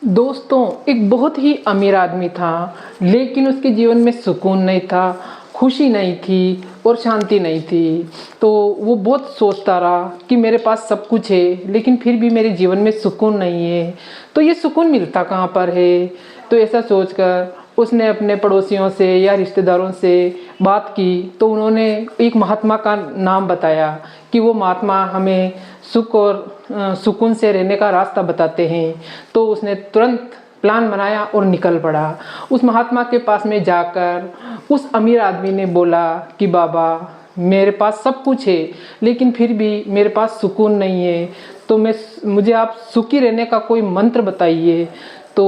दोस्तों, एक बहुत ही अमीर आदमी था, लेकिन उसके जीवन में सुकून नहीं था, खुशी नहीं थी और शांति नहीं थी। तो वो बहुत सोचता रहा कि मेरे पास सब कुछ है, लेकिन फिर भी मेरे जीवन में सुकून नहीं है। तो ये सुकून मिलता कहाँ पर है? तो ऐसा सोचकर उसने अपने पड़ोसियों से या रिश्तेदारों से बात की, तो उन्होंने एक महात्मा का नाम बताया कि वो महात्मा हमें सुख और सुकून से रहने का रास्ता बताते हैं। तो उसने तुरंत प्लान बनाया और निकल पड़ा। उस महात्मा के पास में जाकर उस अमीर आदमी ने बोला कि बाबा, मेरे पास सब कुछ है, लेकिन फिर भी मेरे पास सुकून नहीं है। तो मुझे आप सुखी रहने का कोई मंत्र बताइए। तो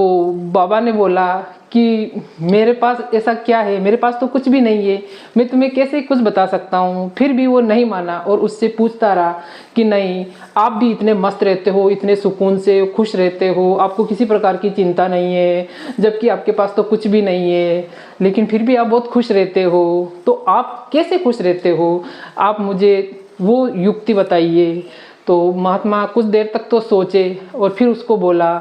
बाबा ने बोला कि मेरे पास ऐसा क्या है, मेरे पास तो कुछ भी नहीं है, मैं तुम्हें कैसे कुछ बता सकता हूँ। फिर भी वो नहीं माना और उससे पूछता रहा कि नहीं, आप भी इतने मस्त रहते हो, इतने सुकून से खुश रहते हो, आपको किसी प्रकार की चिंता नहीं है, जबकि आपके पास तो कुछ भी नहीं है, लेकिन फिर भी आप बहुत खुश रहते हो। तो आप कैसे खुश रहते हो? आप मुझे वो युक्ति बताइए। तो महात्मा कुछ देर तक तो सोचे और फिर उसको बोला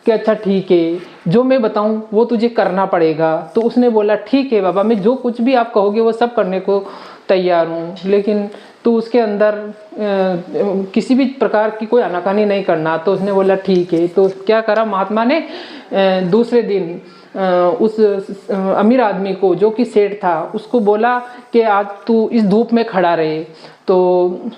कि अच्छा ठीक है, जो मैं बताऊं वो तुझे करना पड़ेगा। तो उसने बोला ठीक है बाबा, मैं जो कुछ भी आप कहोगे वो सब करने को तैयार हूँ, लेकिन तू उसके अंदर किसी भी प्रकार की कोई आनाकानी नहीं करना। तो उसने बोला ठीक है। तो क्या करा महात्मा ने, दूसरे दिन उस अमीर आदमी को, जो कि सेठ था, उसको बोला कि आज तू इस धूप में खड़ा रहे। तो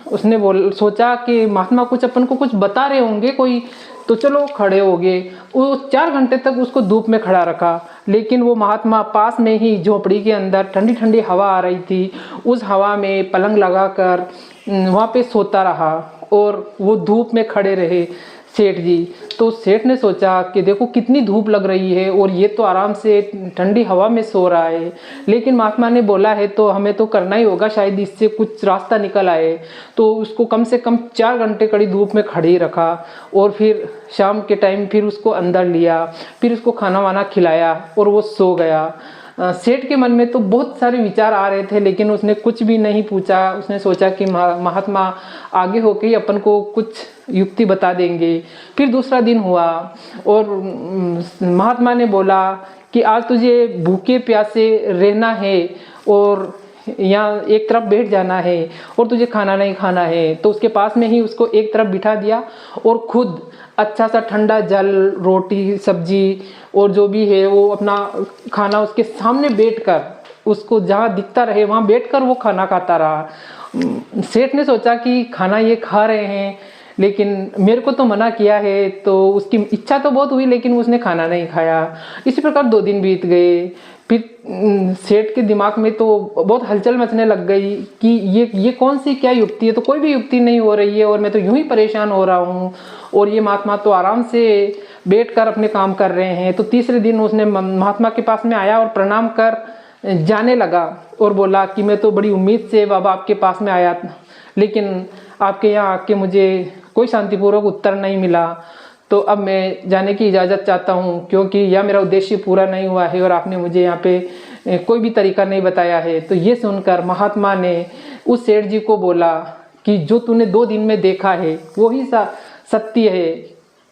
उसने सोचा कि महात्मा कुछ अपन को कुछ बता रहे होंगे कोई, तो चलो खड़े हो गए। वो 4 घंटे तक उसको धूप में खड़ा रखा, लेकिन वो महात्मा पास में ही झोपड़ी के अंदर ठंडी ठंडी हवा आ रही थी, उस हवा में पलंग लगाकर वहाँ पे सोता रहा और वो धूप में खड़े रहे सेठ जी। तो सेठ ने सोचा कि देखो कितनी धूप लग रही है और ये तो आराम से ठंडी हवा में सो रहा है, लेकिन महात्मा ने बोला है तो हमें तो करना ही होगा, शायद इससे कुछ रास्ता निकल आए। तो उसको कम से कम 4 घंटे कड़ी धूप में खड़े ही रखा और फिर शाम के टाइम फिर उसको अंदर लिया, फिर उसको खाना वाना खिलाया और वो सो गया। सेठ के मन में तो बहुत सारे विचार आ रहे थे, लेकिन उसने कुछ भी नहीं पूछा। उसने सोचा कि महात्मा आगे होके ही अपन को कुछ युक्ति बता देंगे। फिर दूसरा दिन हुआ और महात्मा ने बोला कि आज तुझे भूखे प्यासे रहना है और यहाँ एक तरफ बैठ जाना है और तुझे खाना नहीं खाना है। तो उसके पास में ही उसको एक तरफ बिठा दिया और खुद अच्छा सा ठंडा जल, रोटी, सब्जी और जो भी है वो अपना खाना उसके सामने बैठकर, उसको जहाँ दिखता रहे वहाँ बैठकर वो खाना खाता रहा। सेठ ने सोचा कि खाना ये खा रहे हैं, लेकिन मेरे को तो मना किया है, तो उसकी इच्छा तो बहुत हुई, लेकिन उसने खाना नहीं खाया। इसी प्रकार 2 दिन बीत गए। फिर सेठ के दिमाग में तो बहुत हलचल मचने लग गई कि ये कौन सी क्या युक्ति है, तो कोई भी युक्ति नहीं हो रही है और मैं तो यूं ही परेशान हो रहा हूँ और ये महात्मा तो आराम से बैठकर अपने काम कर रहे हैं। तो तीसरे दिन उसने महात्मा के पास में आया और प्रणाम कर जाने लगा और बोला कि मैं तो बड़ी उम्मीद से बाबा आपके पास में आया, लेकिन आपके यहाँ आके मुझे कोई शांतिपूर्वक उत्तर नहीं मिला। तो अब मैं जाने की इजाज़त चाहता हूँ, क्योंकि यह मेरा उद्देश्य पूरा नहीं हुआ है और आपने मुझे यहाँ पे कोई भी तरीका नहीं बताया है। तो ये सुनकर महात्मा ने उस सेठ जी को बोला कि जो तूने 2 दिन में देखा है वही सत्य है,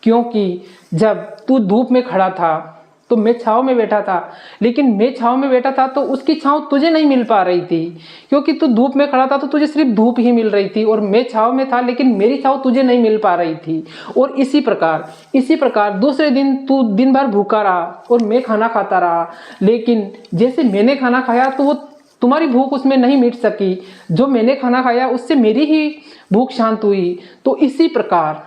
क्योंकि जब तू धूप में खड़ा था तो मैं छाँव में बैठा था, लेकिन मैं छाँव में बैठा था तो उसकी छाँव तुझे नहीं मिल पा रही थी, क्योंकि तू धूप में खड़ा था तो तुझे सिर्फ धूप ही मिल रही थी, और मैं छाँव में था लेकिन मेरी छाँव तुझे नहीं मिल पा रही थी। और इसी प्रकार दूसरे दिन तू दिन भर भूखा रहा और मैं खाना खाता रहा, लेकिन जैसे मैंने खाना खाया तो वो तुम्हारी भूख उसमें नहीं मिट सकी, जो मैंने खाना खाया उससे मेरी ही भूख शांत हुई। तो इसी प्रकार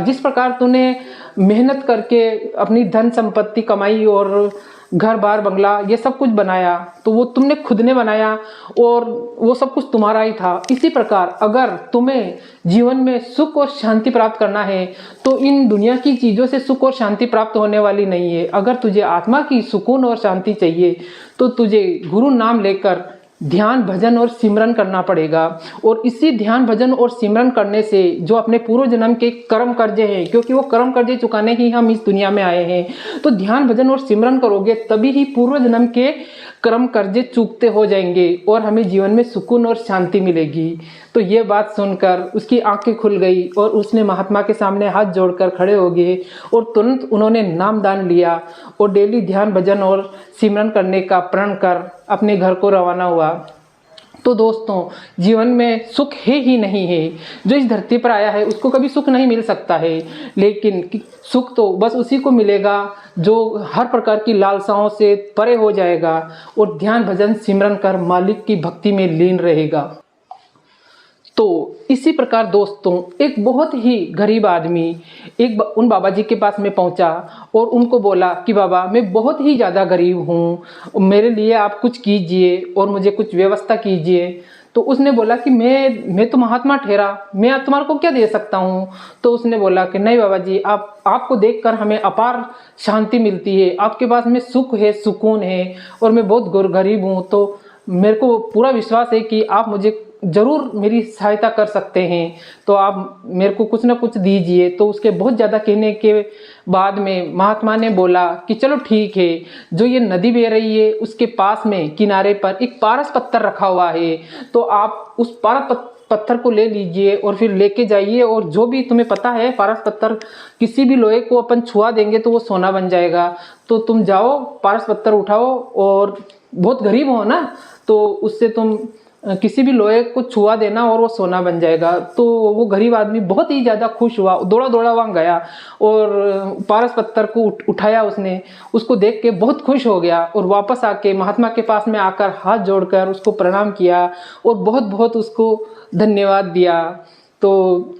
जिस प्रकार तूने मेहनत करके अपनी धन संपत्ति कमाई और घर बार बंगला ये सब कुछ बनाया, तो वो तुमने खुद ने बनाया और वो सब कुछ तुम्हारा ही था। इसी प्रकार अगर तुम्हें जीवन में सुख और शांति प्राप्त करना है तो इन दुनिया की चीज़ों से सुख और शांति प्राप्त होने वाली नहीं है। अगर तुझे आत्मा की सुकून और शांति चाहिए तो तुझे गुरु नाम लेकर ध्यान, भजन और सिमरन करना पड़ेगा। और इसी ध्यान, भजन और सिमरन करने से जो अपने पूर्व जन्म के कर्म कर्जे हैं, क्योंकि वो कर्म कर्जे चुकाने ही हम इस दुनिया में आए हैं, तो ध्यान, भजन और सिमरन करोगे तभी ही पूर्व जन्म के कर्म कर्जे चूकते हो जाएंगे और हमें जीवन में सुकून और शांति मिलेगी। तो तो ये बात सुनकर उसकी आंखें खुल गई और उसने महात्मा के सामने हाथ जोड़कर खड़े हो गए और तुरंत उन्होंने नामदान लिया और डेली ध्यान भजन और सिमरन करने का प्रण कर अपने घर को रवाना हुआ। तो दोस्तों, जीवन में सुख है ही नहीं है। जो इस धरती पर आया है उसको कभी सुख नहीं मिल सकता है, लेकिन सुख तो बस उसी को मिलेगा जो हर प्रकार की लालसाओं से परे हो जाएगा और ध्यान भजन सिमरन कर मालिक की भक्ति में लीन रहेगा। तो इसी प्रकार दोस्तों, एक बहुत ही गरीब आदमी उन बाबा जी के पास में पहुंचा और उनको बोला कि बाबा, मैं बहुत ही ज़्यादा गरीब हूँ, मेरे लिए आप कुछ कीजिए और मुझे कुछ व्यवस्था कीजिए। तो उसने बोला कि मैं तो महात्मा ठहरा, मैं तुम्हारे को क्या दे सकता हूँ। तो उसने बोला कि नहीं बाबा जी, आपको देखकर हमें अपार शांति मिलती है, आपके पास में सुख है, सुकून है, और मैं बहुत गरीब हूँ, तो मेरे को पूरा विश्वास है कि आप मुझे ज़रूर मेरी सहायता कर सकते हैं, तो आप मेरे को कुछ ना कुछ दीजिए। तो उसके बहुत ज़्यादा कहने के बाद में महात्मा ने बोला कि चलो ठीक है, जो ये नदी बह रही है उसके पास में किनारे पर एक पारस पत्थर रखा हुआ है, तो आप उस पारस पत्थर को ले लीजिए और फिर लेके जाइए, और जो भी तुम्हें पता है पारस पत्थर किसी भी लोहे को अपन छुआ देंगे तो वो सोना बन जाएगा। तो तुम जाओ, पारस पत्थर उठाओ, और बहुत गरीब हो ना, तो उससे तुम किसी भी लोहे को छुआ देना और वो सोना बन जाएगा। तो वो गरीब आदमी बहुत ही ज़्यादा खुश हुआ, दौड़ा दौड़ा वहाँ गया और पारस पत्थर को उठाया उसने, उसको देख के बहुत खुश हो गया और वापस आके महात्मा के पास में आकर हाथ जोड़कर उसको प्रणाम किया और बहुत बहुत उसको धन्यवाद दिया। तो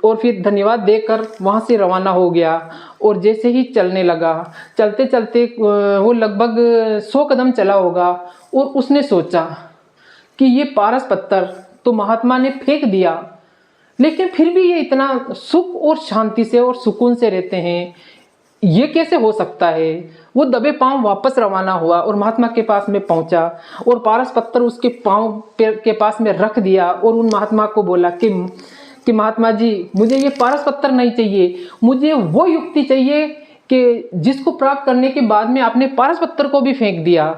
और फिर धन्यवाद देकर वहाँ से रवाना हो गया और जैसे ही चलने लगा, चलते चलते वो लगभग 100 कदम चला होगा और उसने सोचा कि ये पारस पत्थर तो महात्मा ने फेंक दिया, लेकिन फिर भी ये इतना सुख और शांति से और सुकून से रहते हैं, ये कैसे हो सकता है। वो दबे पांव वापस रवाना हुआ और महात्मा के पास में पहुंचा और पारस पत्थर उसके पांव के पास में रख दिया और उन महात्मा को बोला कि महात्मा जी, मुझे ये पारस पत्थर नहीं चाहिए, मुझे वो युक्ति चाहिए कि जिसको प्राप्त करने के बाद में आपने पारस पत्थर को भी फेंक दिया।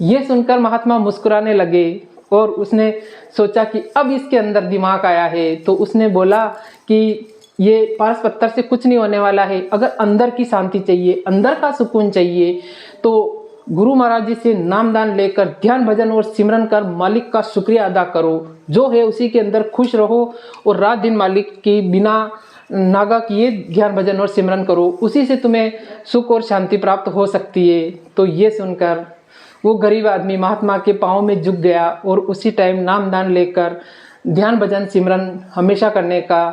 ये सुनकर महात्मा मुस्कुराने लगे और उसने सोचा कि अब इसके अंदर दिमाग आया है, तो उसने बोला कि ये पारस पत्थर से कुछ नहीं होने वाला है, अगर अंदर की शांति चाहिए, अंदर का सुकून चाहिए, तो गुरु महाराज जी से नामदान लेकर ध्यान भजन और सिमरन कर मालिक का शुक्रिया अदा करो, जो है उसी के अंदर खुश रहो और रात दिन मालिक की बिना नागा किए ध्यान भजन और सिमरन करो, उसी से तुम्हें सुख और शांति प्राप्त हो सकती है। तो ये सुनकर वो गरीब आदमी महात्मा के पाँव में झुक गया और उसी टाइम नामदान लेकर ध्यान भजन सिमरन हमेशा करने का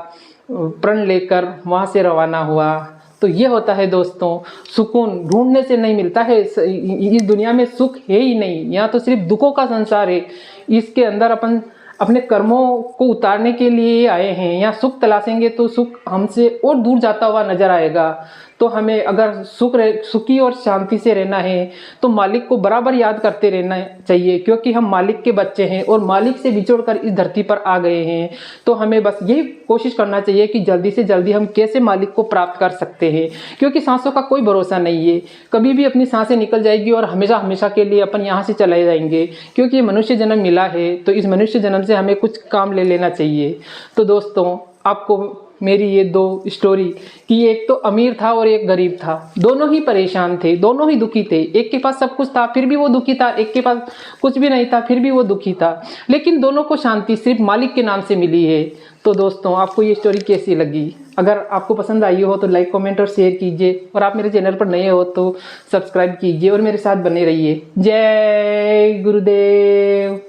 प्रण लेकर वहाँ से रवाना हुआ। तो ये होता है दोस्तों, सुकून ढूंढने से नहीं मिलता है। इस दुनिया में सुख है ही नहीं, यहाँ तो सिर्फ दुखों का संसार है। इसके अंदर अपन अपने कर्मों को उतारने के लिए आए हैं। यहाँ सुख तलाशेंगे तो सुख हमसे और दूर जाता हुआ नजर आएगा। तो हमें अगर सुखी और शांति से रहना है तो मालिक को बराबर याद करते रहना चाहिए, क्योंकि हम मालिक के बच्चे हैं और मालिक से बिछोड़कर इस धरती पर आ गए हैं। तो हमें बस यही कोशिश करना चाहिए कि जल्दी से जल्दी हम कैसे मालिक को प्राप्त कर सकते हैं, क्योंकि सांसों का कोई भरोसा नहीं है। कभी भी अपनी सांसें निकल जाएगी और हमेशा हमेशा के लिए अपन यहाँ से चले जाएंगे, क्योंकि ये मनुष्य जन्म मिला है तो इस मनुष्य जन्म से हमें कुछ काम ले लेना चाहिए। तो दोस्तों, आपको मेरी ये दो स्टोरी कि एक तो अमीर था और एक गरीब था, दोनों ही परेशान थे, दोनों ही दुखी थे। एक के पास सब कुछ था फिर भी वो दुखी था, एक के पास कुछ भी नहीं था फिर भी वो दुखी था, लेकिन दोनों को शांति सिर्फ मालिक के नाम से मिली है। तो दोस्तों, आपको ये स्टोरी कैसी लगी? अगर आपको पसंद आई हो तो लाइक, कमेंट और शेयर कीजिए, और आप मेरे चैनल पर नए हो तो सब्सक्राइब कीजिए और मेरे साथ बने रहिए। जय गुरुदेव।